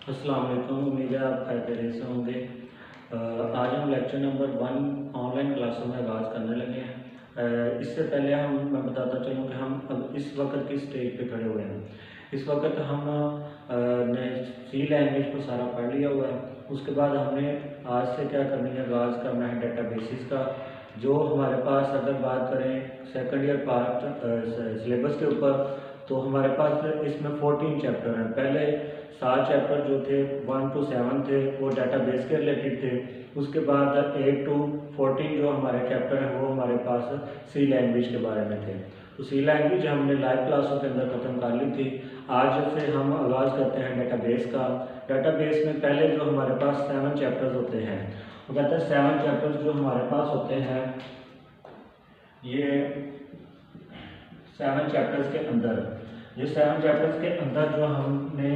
अस्सलाम वालेकुम। उम्मीद है आप खैरियत से होंगे। आज हम लेक्चर नंबर 1 ऑनलाइन क्लासों में आगाज़ करने लगे हैं। इससे पहले मैं बताता चलूँ कि हम अब इस वक्त किस स्टेज पे खड़े हुए हैं। इस वक्त हम ने सी लैंग्वेज को सारा पढ़ लिया हुआ है। उसके बाद हमने आज से क्या करनी है, आगाज़ करना है डेटाबेसिस का। जो हमारे पास अगर बात करें सेकंड ईयर पार्ट सिलेबस के ऊपर, तो हमारे पास इसमें 14 चैप्टर हैं। पहले 7 चैप्टर जो थे 1 to 7 थे वो डाटाबेस के रिलेटेड थे। उसके बाद 8 to 14 जो हमारे चैप्टर हैं वो हमारे पास सी लैंग्वेज के बारे में थे। तो सी लैंग्वेज हमने लाइव क्लासों के अंदर ख़त्म कर ली थी। आज से हम आगाज़ करते हैं डेटाबेस का। डेटाबेस में पहले जो हमारे पास 7 चैप्टर्स होते हैं, वो कहते हैं 7 चैप्टर्स जो हमारे पास होते हैं, ये 7 चैप्टर्स के अंदर जो हमने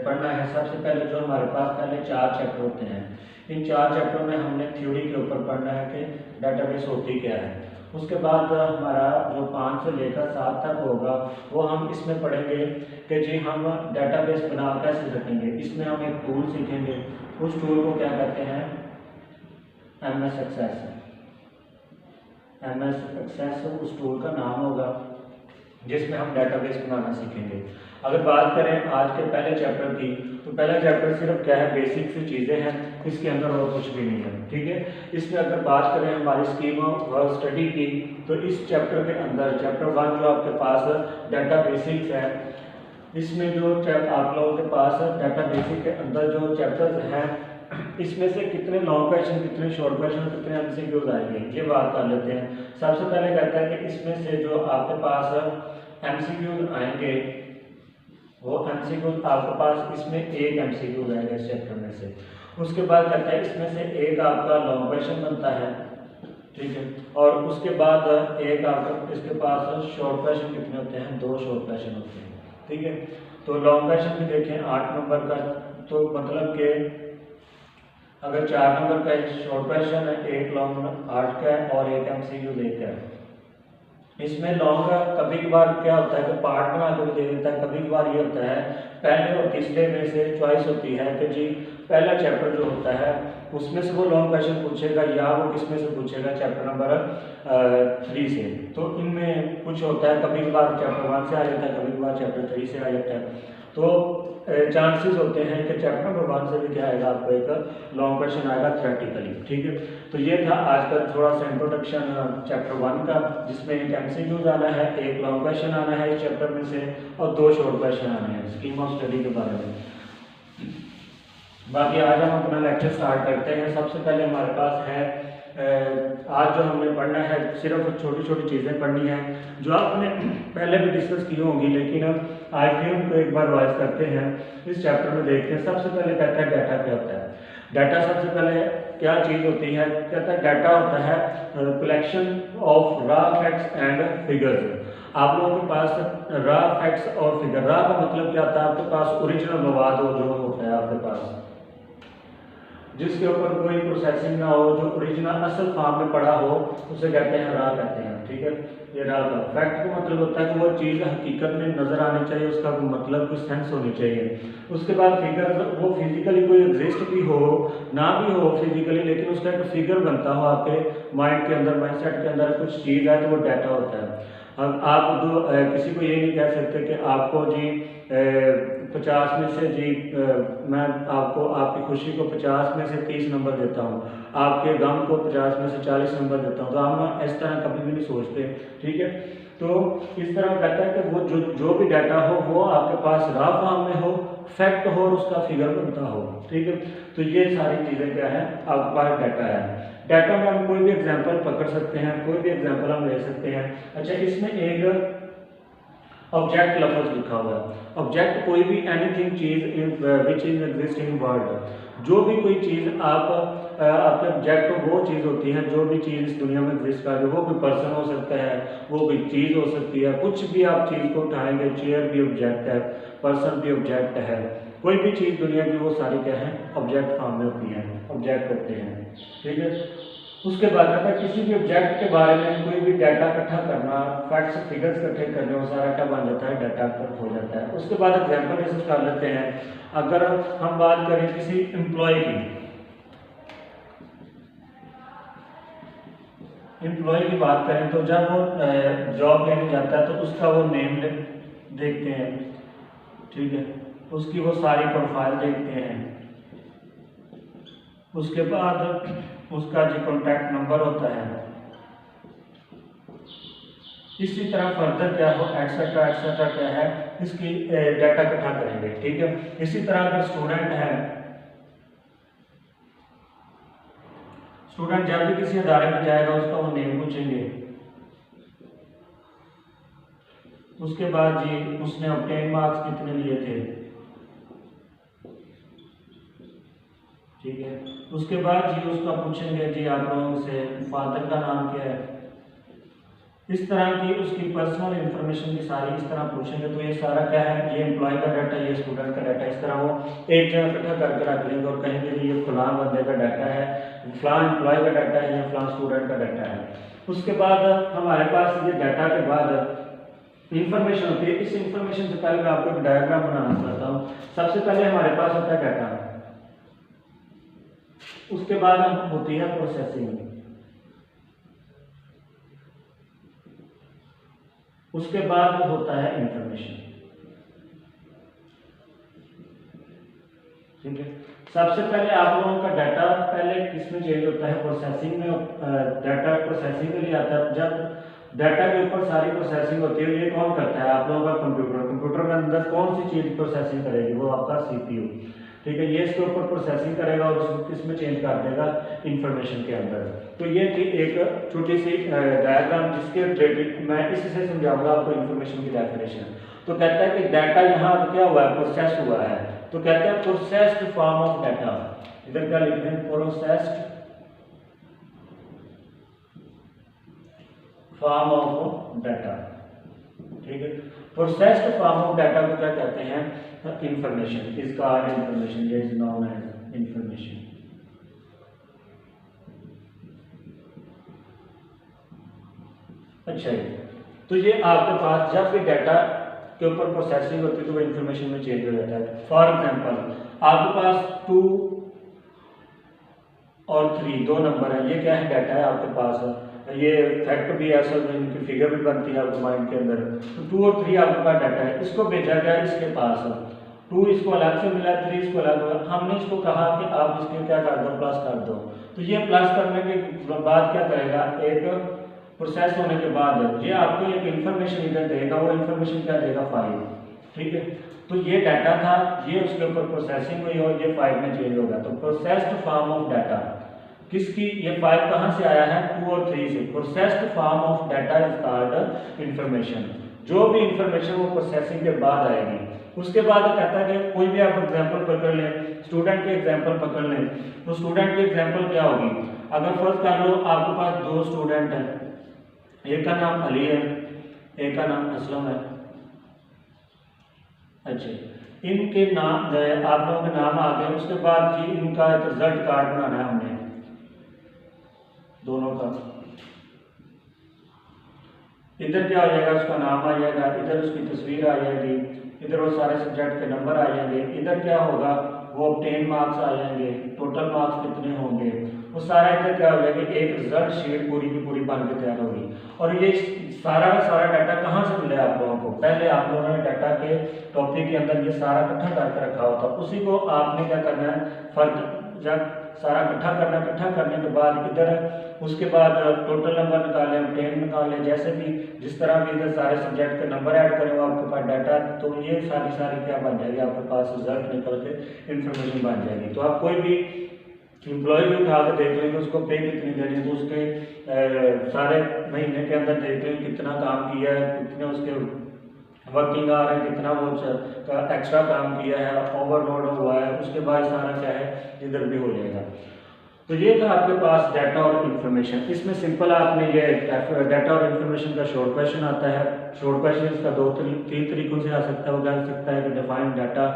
पढ़ना है, सबसे पहले जो हमारे पास पहले 4 चैप्टर होते हैं। इन 4 चैप्टरों में हमने थ्योरी के ऊपर पढ़ना है कि डेटाबेस होती क्या है। उसके बाद हमारा जो 5 से लेकर 7 तक होगा वो हम इसमें पढ़ेंगे कि जी हम डेटाबेस बना कैसे सकेंगे। इसमें हम एक टूल सीखेंगे। उस टूल को क्या कहते हैं, MS एक्सेस उस टूल का नाम होगा जिसमें हम डेटाबेस बनाना सीखेंगे। अगर बात करें आज के पहले चैप्टर की, तो पहला चैप्टर सिर्फ क्या है, बेसिक सी चीज़ें हैं, इसके अंदर और कुछ भी नहीं है। ठीक है, इसमें अगर बात करें हमारी स्कीम ऑफ वर्क स्टडी की, तो इस चैप्टर के अंदर चैप्टर 1 जो आपके पास डाटा बेसिक्स है, इसमें जो आप लोगों के पास डाटा बेसिक के अंदर जो चैप्टर्स हैं, इसमें से कितने लॉन्ग क्वेश्चन, कितने शॉर्ट क्वेश्चन, कितने MCQs आएंगे, ये बात कर लेते हैं। सबसे पहले कहते हैं कि इसमें से जो आपके पास MCQs आएंगे, वो MCQs आपके पास इसमें एक MCQ आएगा इस चैप्टर में से। उसके बाद कहता है इसमें से एक आपका लॉन्ग क्वेश्चन बनता है, ठीक है, और उसके बाद एक आपका इसके पास शॉर्ट क्वेश्चन कितने होते हैं, 2 शॉर्ट क्वेश्चन होते हैं। ठीक है, तो लॉन्ग क्वेश्चन भी देखें 8 नंबर का, तो मतलब कि अगर 4 नंबर का एक शॉर्ट क्वेश्चन है, एक लॉन्ग 8 का है और एक MCQ देता है। इसमें लॉन्ग कभी कभार क्या होता है कि पार्ट बना के भी दे देता है। कभी कभार ये होता है पहले और तीसरे में से चॉइस होती है कि जी पहला चैप्टर जो होता है उसमें से वो लॉन्ग क्वेश्चन पूछेगा, या वो किस में से पूछेगा, चैप्टर नंबर 3 से। तो इनमें कुछ होता है, कभी कभार चैप्टर 1 से आ जाता है, कभी कभार चैप्टर 3 से आ जाता है। तो चांसेस होते हैं कि चैप्टर नंबर 1 से भी क्या आएगा, आपको एक लॉन्ग क्वेश्चन आएगा थ्योरेटिकली। ठीक है, तो ये था आज का थोड़ा सा इंट्रोडक्शन चैप्टर 1 का, जिसमें एक MCQ आना है, एक लॉन्ग क्वेश्चन आना है इस चैप्टर में से, और 2 शॉर्ट क्वेश्चन आने हैं स्कीम ऑफ स्टडी के बारे में। बाकी आज हम अपना लेक्चर स्टार्ट करते हैं। सबसे पहले हमारे पास है आज जो हमने पढ़ना है, सिर्फ छोटी छोटी चीज़ें पढ़नी है जो आपने पहले भी डिस्कस की होंगी, लेकिन आज भी उनको एक बार रिवाइज करते हैं। इस चैप्टर में देखते हैं। सबसे पहले कहता है डाटा क्या होता है। डाटा सबसे पहले क्या चीज़ होती है, कहता है डाटा होता है collection of raw facts and figures. आप लोगों के पास रॉ फैक्ट्स और फिगर, रॉ का मतलब क्या होता है, आपके पास ओरिजिनल मवाद हो जो होता है आपके पास, जिसके ऊपर कोई प्रोसेसिंग ना हो, जो ओरिजिनल असल फॉर्म में पड़ा हो, उसे कहते हैं रॉ कहते हैं। ठीक है, ये रॉ का फैक्ट का मतलब होता है कि वो चीज़ हकीकत में नज़र आनी चाहिए, उसका कोई मतलब, कोई सेंस होनी चाहिए। उसके बाद फिगर, वो फिजिकली कोई एग्जिस्ट भी हो ना भी हो फिजिकली, लेकिन उसका एक फिगर बनता हो आपके माइंड के अंदर, माइंड सेट के अंदर कुछ चीज़ है, तो वो डाटा होता है। अब आप किसी को ये नहीं कह सकते कि आपको जी 50 में से जी मैं आपको आपकी खुशी को 50 में से 30 नंबर देता हूँ, आपके गम को 50 में से 40 नंबर देता हूँ। तो हम इस तरह कभी भी नहीं सोचते। ठीक है, तो इस तरह कहता है कि वो जो भी डाटा हो वो आपके पास रॉ फॉर्म में हो, फैक्ट हो और उसका फिगर बनता हो। ठीक है, तो ये सारी चीज़ें क्या है, आपके पास डाटा है। डाटा में हम कोई भी एग्जांपल पकड़ सकते हैं, कोई भी एग्जांपल हम ले सकते हैं। अच्छा, इसमें एक ऑब्जेक्ट लफ्ज लिखा हुआ है। ऑब्जेक्ट कोई भी एनीथिंग चीज which is exist in world, जो भी कोई चीज़ आपके ऑब्जेक्ट वो चीज़ होती है, जो भी चीज़ इस दुनिया में एग्जिस्ट कर रही है, वो कोई पर्सन हो सकता है, वो कोई चीज़ हो सकती है, कुछ भी आप चीज़ को उठाएंगे, चेयर भी ऑब्जेक्ट है, पर्सन भी ऑब्जेक्ट है, कोई भी चीज़ दुनिया की, वो सारी क्या है, ऑब्जेक्ट फॉर्म में होती है, ऑब्जेक्ट होते हैं। ठीक है, उसके बाद कहता है किसी भी ऑब्जेक्ट के बारे में कोई भी डाटा इकट्ठा करना, फैक्ट्स फिगर्स इकट्ठे करने, वो सारा क्या बन जाता है, डाटा हो जाता है। उसके बाद एग्जाम्पल डिस्कस कर लेते हैं। अगर हम बात करें किसी एम्प्लॉय की बात करें तो जब वो जॉब लेने जाता है तो उसका वो नेम देखते हैं, ठीक है, उसकी वो सारी प्रोफाइल देखते हैं। उसके बाद उसका जो कॉन्टैक्ट नंबर होता है, इसी तरह फर्दर क्या हो एक्सेट्रा एक्सेट्रा क्या है, इसकी डाटा इकट्ठा करेंगे, ठीक है। इसी तरह अगर स्टूडेंट है, स्टूडेंट जब भी किसी अदारे में जाएगा उसका वो नेम पूछेंगे। उसके बाद जी उसने ऑब्टेन मार्क्स कितने लिए थे, ठीक है। उसके बाद जी उसका पूछेंगे जी आप लोगों से फादर का नाम क्या है। इस तरह की उसकी पर्सनल इंफॉर्मेशन की सारी इस तरह पूछेंगे। तो ये सारा क्या है, ये एम्प्लॉय का डाटा, ये स्टूडेंट का डाटा, इस तरह वो एक जगह इकट्ठा करके रख लेंगे और कहेंगे ये फलां बंदे का डाटा है, फलां एम्प्लॉय का डाटा है, या फलां स्टूडेंट का डाटा है। उसके बाद हमारे पास ये डाटा के बाद इंफॉर्मेशन होती है। इस इंफॉर्मेशन से पहले मैं आपको एक डायग्राम बनाना चाहता हूँ। सबसे पहले हमारे पास होता है डाटा, उसके बाद होती है प्रोसेसिंग, उसके बाद होता है इंफॉर्मेशन, ठीक है। सबसे पहले आप लोगों का डाटा पहले किसमें चेंज होता है, प्रोसेसिंग में। डाटा प्रोसेसिंग के लिए आता है। जब डाटा के ऊपर सारी प्रोसेसिंग होती है, ये कौन करता है, आप लोगों का कंप्यूटर। कंप्यूटर के अंदर कौन सी चीज प्रोसेसिंग करेगी, वो आपका सीपीयू, ठीक है। ये इसके ऊपर प्रोसेसिंग करेगा और उसको किसमें चेंज कर देगा, इंफॉर्मेशन के अंदर। तो ये थी एक छोटी सी डायग्राम जिसके रिलेटेड मैं इससे समझाऊंगा आपको इंफॉर्मेशन की डेफिनेशन। तो कहता है कि डाटा यहाँ क्या हुआ है, प्रोसेस हुआ है। तो कहते हैं प्रोसेस्ड फॉर्म ऑफ डाटा, इधर क्या लिखते हैं, प्रोसेस्ड फॉर्म ऑफ डाटा, ठीक है। प्रोसेस्ड फॉर्म ऑफ डाटा को क्या कहते हैं, इंफॉर्मेशन इज कॉल्ड इंफॉर्मेशन, ये इज नोन एज इंफॉर्मेशन। अच्छा है, तो ये आपके पास जब भी डाटा के ऊपर प्रोसेसिंग होती है तो वो इंफॉर्मेशन में चेंज हो जाता है। फॉर एग्जांपल आपके पास 2 और 3 दो नंबर है, ये क्या है, डाटा है आपके पास। ये फैक्ट भी है, असल में इनकी फिगर भी बनती है आपके माइंड के अंदर। तो 2 और 3 आपके पास डाटा है, इसको भेजा गया इसके पास, 2 इसको अलग से मिला, 3 इसको अलग। हमने इसको कहा कि आप इसके क्या कर दो, प्लस कर दो। तो ये प्लस करने के बाद क्या करेगा, एक प्रोसेस होने के बाद ये आपको एक इंफॉर्मेशन इधर देगा, वो इंफॉर्मेशन क्या देगा, 5, ठीक है। तो ये डाटा था, ये उसके ऊपर प्रोसेसिंग हुई और ये 5 में चेंज होगा। तो प्रोसेस्ड फॉर्म ऑफ डाटा किसकी, ये 5 कहाँ से आया है, 2 और 3 से। Processed form of data is called information. जो भी इंफॉर्मेशन वो प्रोसेसिंग के बाद आएगी। उसके बाद कहता है कि कोई भी आप एग्जांपल पकड़ लें, स्टूडेंट के एग्जांपल पकड़ लें, तो स्टूडेंट की एग्जांपल क्या होगी। अगर फर्स्ट कर लो आपके पास 2 स्टूडेंट हैं, एक का नाम अली है, एक का नाम असलम है। अच्छा, इनके नाम आप लोगों के नाम आ गए। उसके बाद जी इनका एक रिजल्ट कार्ड बनाना है हमने दोनों का। इधर क्या हो जाएगा, उसका नाम आ जाएगा, इधर उसकी तस्वीर आ जाएगी, इधर वो सारे सब्जेक्ट के नंबर आ जाएंगे, इधर क्या होगा, वो ऑब्टेन मार्क्स आ जाएंगे, टोटल मार्क्स कितने होंगे, वो सारा इधर क्या हो जाएगा, एक रिजल्ट शीट पूरी की पूरी बन के तैयार होगी। और ये सारा का सारा डाटा कहाँ से मिला आप लोगों को, पहले आप लोगों ने डाटा के टॉपिक के अंदर ये सारा इकट्ठा करके रखा होता, उसी को आपने क्या करना है, फर्क जब सारा इकट्ठा करना, इकट्ठा करने के बाद इधर उसके बाद टोटल नंबर निकालें, ऑब्टेन निकालें, जैसे भी जिस तरह भी इधर सारे सब्जेक्ट के नंबर ऐड करें वो आपके पास डाटा, तो ये सारी क्या बन जाएगी, आपके पास रिजल्ट निकल के इंफॉर्मेशन बन जाएगी। तो आप कोई भी एम्प्लॉय भी उठा के देख लेंगे, उसको पे कितनी देनी है, तो उसके सारे महीने के अंदर देख लेंगे कितना काम किया है, कितने उसके वर्किंग आ रहे हैं, कितना वो एक्स्ट्रा काम किया है, ओवरलोड हुआ है, उसके बाद सारा क्या है इधर भी हो जाएगा। तो ये था आपके पास डाटा और इन्फॉर्मेशन। इसमें सिंपल आपने ये डाटा और इन्फॉर्मेशन का शॉर्ट क्वेश्चन आता है। शॉर्ट क्वेश्चन इसका 2-3 तरीकों से आ सकता है। वो कह सकता है कि डिफाइन डाटा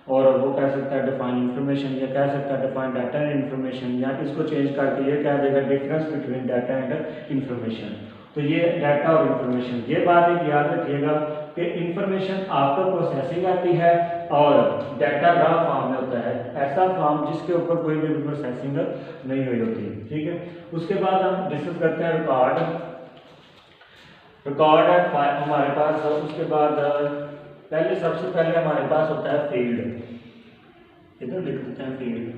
और वो कह सकता है डिफाइन इंफॉर्मेशन, या कह सकता है डिफाइन डाटा एंड इंफॉर्मेशन, या इसको चेंज करके ये कह देगा difference between data and information. तो ये डाटा और इंफॉर्मेशन, ये बात एक याद रखिएगा कि इंफॉर्मेशन आफ्टर प्रोसेसिंग आती है और डाटा रॉ फॉर्म में होता है, ऐसा फॉर्म जिसके ऊपर कोई भी प्रोसेसिंग नहीं हुई होती। ठीक है, उसके बाद हम डिस्कस करते हैं रिकॉर्ड है हमारे पास। उसके बाद पहले सबसे पहले हमारे पास होता है फील्ड, इधर लिख देते हैं फील्ड,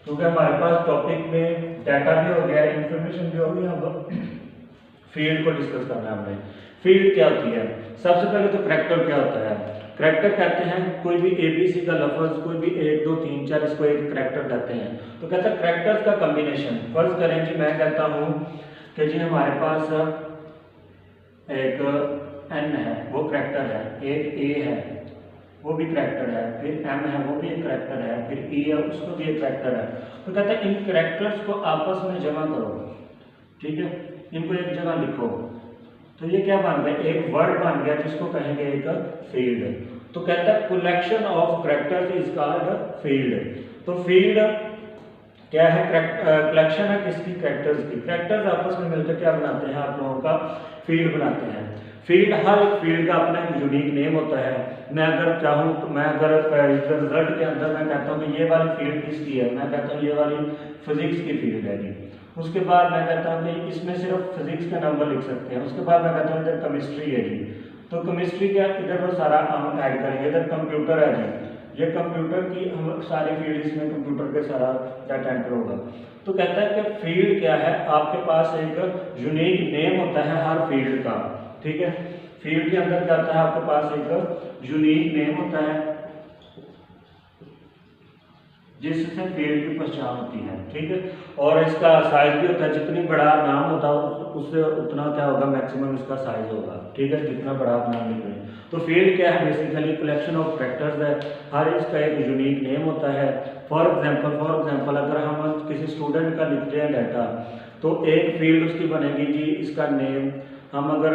क्योंकि हमारे पास टॉपिक में डाटा भी हो गया, इंफॉर्मेशन भी हो गई, अब फील्ड को डिस्कस करना है हमने। फील्ड क्या होती है? सबसे पहले तो करैक्टर क्या होता है? करैक्टर कहते हैं कोई भी ABC का लफ्ज, कोई भी 1 2 3 4, इसको एक करैक्टर कहते हैं। तो कहता है करैक्टर्स का कॉम्बिनेशन। फर्ज करें जी मैं कहता हूँ कि जी हमारे पास एक N है, वो करैक्टर है, एक A है वो भी करैक्टर है, फिर M है वो भी एक करैक्टर है, फिर E है उसको भी एक करैक्टर है। तो कहता है इन करैक्टर्स को आपस में जमा करो, ठीक है, इनको एक जगह लिखो, तो ये क्या बन गया? एक वर्ड बन गया जिसको कहेंगे एक फील्ड। तो कहता है collection of characters is called field. तो फील्ड क्या है? कलेक्शन है किसकी? करैक्टर्स की। करैक्टर्स आपस में मिलकर क्या बनाते हैं? आप लोगों का फील्ड बनाते हैं। फील्ड, हर एक फील्ड का अपना एक यूनिक नेम होता है। मैं अगर चाहूँ तो मैं अगर रिजल्ट के अंदर मैं कहता हूँ कि ये वाली फील्ड किसकी है, मैं कहता हूँ ये वाली फिजिक्स की फील्ड है जी। उसके बाद मैं कहता हूँ कि इसमें सिर्फ फिजिक्स के नंबर लिख सकते हैं। उसके बाद मैं कहता हूँ इधर केमिस्ट्री है जी, तो केमिस्ट्री क्या, इधर वो सारा हम ऐड करेंगे। इधर कंप्यूटर है जी, ये कंप्यूटर की हम सारी फील्ड, इसमें कंप्यूटर के सारा डाटा एंटर होगा। तो कहता है कि फील्ड क्या है? आपके पास एक यूनिक नेम होता है हर फील्ड का, ठीक है। फील्ड के अंदर क्या होता है? आपके पास एक यूनिक नेम होता है जिससे फील्ड की पहचान होती है, ठीक है। और इसका साइज भी होता है, जितनी बड़ा नाम होता है उससे उतना क्या होगा? मैक्सिमम इसका साइज होगा, ठीक है, जितना बड़ा आप नाम लिख रहे हैं। तो फील्ड क्या है? बेसिकली कलेक्शन ऑफ कैरेक्टर्स है, हर इसका एक यूनिक नेम होता है। फॉर एग्जांपल अगर हम किसी स्टूडेंट का लिख रहे हैं डाटा, तो एक फील्ड उसकी बनेगी जी इसका नेम। हम अगर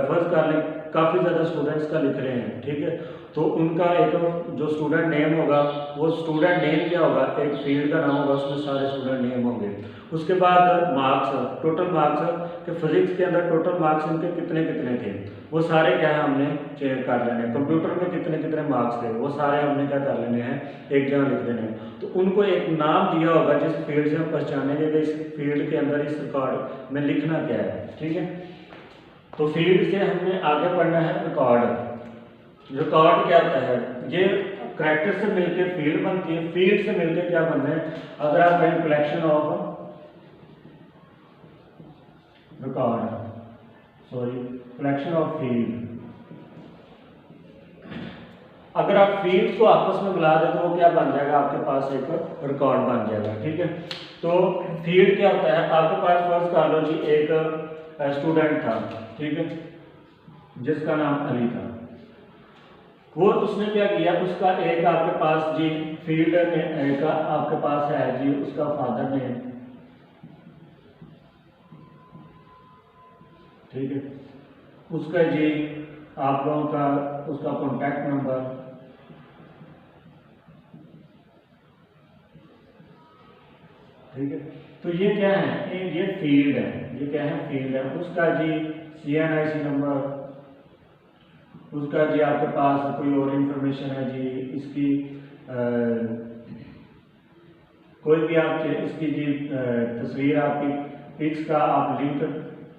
फर्ज कर लें काफ़ी ज़्यादा स्टूडेंट्स का लिख रहे हैं, ठीक है, तो उनका एक जो स्टूडेंट नेम होगा, वो स्टूडेंट नेम क्या होगा? एक फील्ड का नाम होगा, उसमें सारे स्टूडेंट नेम होंगे। उसके बाद मार्क्स, टोटल मार्क्स के फिजिक्स के अंदर टोटल मार्क्स इनके कितने कितने थे, वो सारे क्या है हमने चेक कर लेने हैं। कंप्यूटर में कितने कितने मार्क्स थे, वो सारे हमने क्या कर लेने हैं? एक जगह लिख देने हैं। तो उनको एक नाम दिया होगा जिस फील्ड से हम पहचानेंगे कि इस फील्ड के अंदर इस रिकॉर्ड में लिखना क्या है, ठीक है। तो फील्ड से हमने आगे पढ़ना है रिकॉर्ड। रिकॉर्ड क्या होता है? ये करैक्टर से मिलकर फील्ड बनती है, फील्ड से मिलकर क्या बनना है? अगर आप कहें collection of record, sorry collection of field, अगर आप फील्ड को आपस में मिला दें तो वो क्या बन जाएगा? आपके पास एक रिकॉर्ड बन जाएगा, ठीक है। तो फील्ड क्या होता है? आपके पास फर्स्ट कर लो जी एक स्टूडेंट था, ठीक है, जिसका नाम अली था। वो उसने क्या किया? उसका एक आपके पास जी फील्ड में का आपके पास है जी उसका फादर नेम, ठीक है, उसका जी आप लोगों का उसका कॉन्टैक्ट नंबर, ठीक है। तो ये क्या है? ये फील्ड है, ये क्या है? फील्ड है। उसका जी CNIC नंबर, उसका जी आपके पास कोई और इंफॉर्मेशन है जी, इसकी कोई भी आप इसकी जी तस्वीर आपकी पिक्स का आप लिंक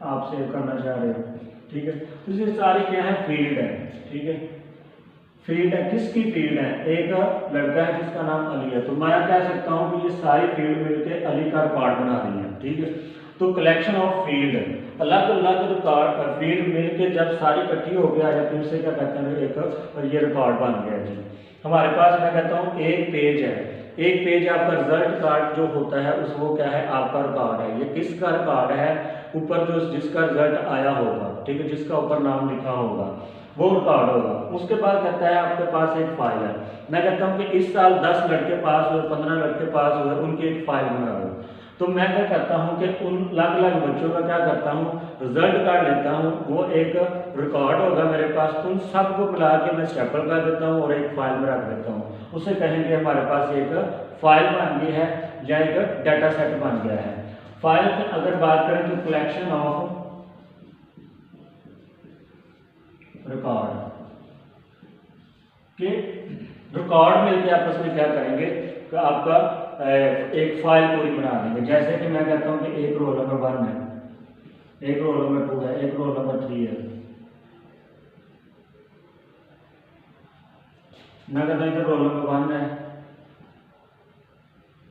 आप सेव करना चाह रहे हो, ठीक है। तो ये सारी क्या है? फील्ड है, ठीक है। फील्ड है, किसकी फील्ड है? एक लड़का है जिसका नाम अली है, तो मैं कह सकता हूँ कि ये सारी फील्ड मिलकर अली का रिकॉर्ड बना रही है, ठीक है। तो कलेक्शन ऑफ फील्ड, अलग अलग रिकॉर्ड फील्ड मिलकर जब सारी इकट्ठी हो गया है तो इसे क्या कहते हैं? एक, और ये रिकॉर्ड बन गया जी। हमारे पास मैं कहता हूँ एक पेज है, एक पेज आपका रिजल्ट कार्ड जो होता है उस वो क्या है? आपका रिकॉर्ड है। ये किसका रिकॉर्ड है? ऊपर जो जिसका रिजल्ट आया होगा, ठीक है, जिसका ऊपर नाम लिखा होगा वो रिकॉर्ड होगा। उसके बाद कहता है आपके पास एक फाइल है। मैं कहता हूँ कि इस साल 10 लड़के पास हुए, 15 लड़के पास हुए, उनकी एक फाइल बना दो। तो मैं क्या करता हूँ कि उन अलग अलग बच्चों का क्या करता हूँ, रिजल्ट काट लेता हूँ, वो एक रिकॉर्ड होगा मेरे पास, उन सब को मिला के मैं स्टेपल कर देता हूँ और एक फाइल में रख देता हूँ। उसे कहेंगे हमारे पास एक फाइल बन गई है या एक डाटा सेट बन गया है। फाइल की अगर बात करें तो कलेक्शन ऑफ रिकॉर्ड के रिकॉर्ड मिलकर आपस में क्या करेंगे कि आपका एक फाइल पूरी बना देंगे। जैसे कि मैं कहता हूँ कि एक रोल नंबर 1 है, एक रोल नंबर 2 है, एक रोल नंबर 3 है। मैं कहता हूँ इधर रोल नंबर 1 है,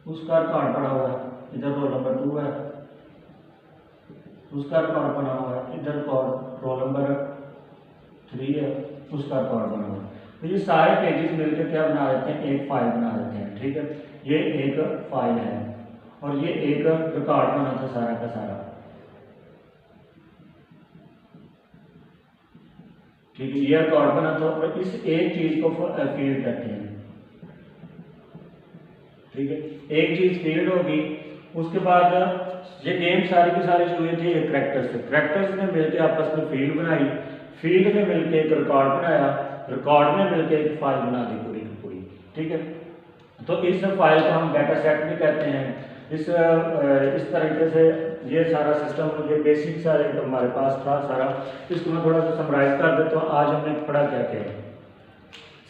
उसका रिकॉर्ड पड़ा हुआ है, इधर रोल नंबर 2 है, उसका रिकॉर्ड बना हुआ है, इधर रोल नंबर 3 है, उसका रिकॉर्ड बना हुआ है। तो ये सारे पेजेस मिलकर क्या बना देते हैं, एक फाइल बना देते हैं। ठीक है, ये एक फाइल है और ये एक रिकॉर्ड बना था सारा का सारा। ठीक है, ये रिकॉर्ड बना था और इस एक चीज को फील्ड करते हैं। ठीक है, एक चीज फील्ड होगी, उसके बाद ये गेम सारी की सारी शुरू हुई थी ये करेक्टर्स से। करेक्टर्स ने मिलकर आपस में फील्ड बनाई, फील्ड ने मिलकर एक रिकॉर्ड बनाया, रिकॉर्ड ने मिलकर एक फाइल बना दी पूरी की पूरी। ठीक है, तो इस फाइल को हम डाटा सेट भी कहते हैं। इस तरीके से ये सारा सिस्टम, ये बेसिक सारे हमारे पास था सारा। इसको मैं थोड़ा सा समराइज कर देता हूँ। आज हमने पढ़ा क्या क्या।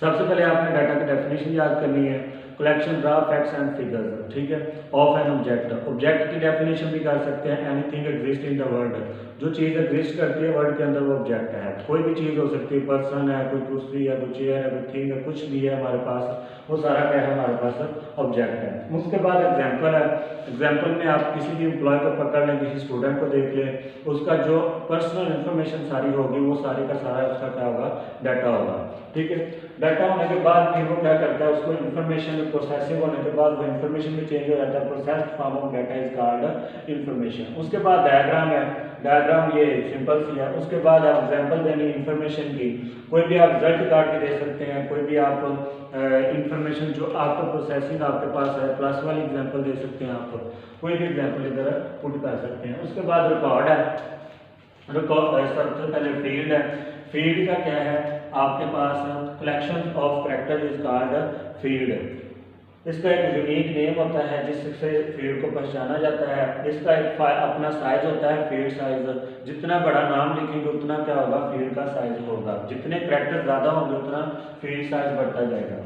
सबसे पहले आपने डाटा की डेफिनेशन याद करनी है, collection raw facts and figures. ठीक है, ऑफ एन ऑब्जेक्ट। ऑब्जेक्ट की डेफिनेशन भी कर सकते हैं, anything exist in the world. जो चीज़ एग्जिस्ट करती है वर्ल्ड के अंदर वो ऑब्जेक्ट है। कोई भी चीज़ हो सकती है, पर्सन है, कोई कुर्सी है, कोई चेयर है, कोई थिंग है, कुछ भी है हमारे पास, वो सारा क्या है हमारे पास ऑब्जेक्ट है। उसके बाद एग्जाम्पल है। एग्जाम्पल में आप किसी भी एम्प्लॉय को पकड़ लें, किसी स्टूडेंट को देख लें, उसका जो पर्सनल इन्फॉर्मेशन सारी होगी वो सारी का सारा उसका क्या होगा, डाटा होगा। ठीक है, डाटा होने के बाद फिर वो क्या करता है, उसको इन्फॉर्मेशन प्रोसेसिंग होने के बाद वो इन्फॉर्मेशन में चेंज हो जाता है। Processed form of data is called information. उसके बाद डायग्राम है, डायग्राम ये सिंपल सी है। उसके बाद आप एग्जांपल देनी इन्फॉर्मेशन की, कोई भी आप रिजल्ट काट के दे सकते हैं, कोई भी आप इन्फॉर्मेशन जो आपका प्रोसेसिंग आपके पास है, प्लस वाली एग्जांपल दे सकते हैं, आप कोई भी एग्जांपल इधर पुट कर सकते हैं। उसके बाद रिकॉर्ड है, रिकॉर्ड सबसे पहले फील्ड है। फील्ड का क्या है, आपके पास collection of character is called field. इसका एक यूनिक नेम होता है जिससे फील्ड को पहचाना जाता है। इसका एक अपना साइज होता है, फील्ड साइज। जितना बड़ा नाम लिखेंगे उतना क्या होगा, फील्ड का साइज होगा। जितने कैरेक्टर ज़्यादा होंगे उतना फील्ड साइज बढ़ता जाएगा।